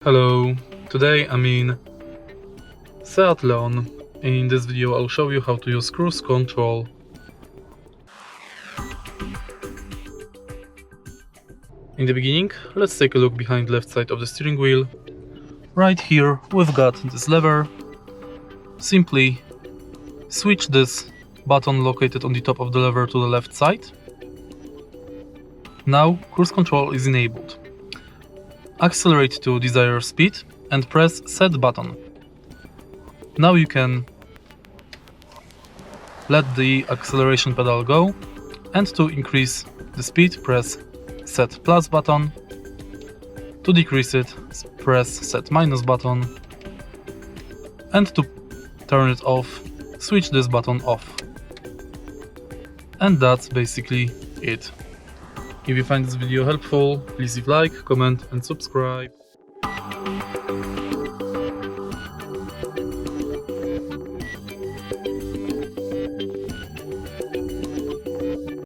Hello, today I'm in Seat Leon. In this video I'll show you how to use cruise control. In the beginning, let's take a look behind left side of the steering wheel. Right here we've got this lever. Simply switch this button located on the top of the lever to the left side. Now cruise control is enabled. Accelerate to desired speed and press set button. Now you can let the acceleration pedal go, and to increase the speed press set plus button. To decrease it press set minus button, and to turn it off switch this button off. And that's basically it. If you find this video helpful, please leave like, comment and subscribe.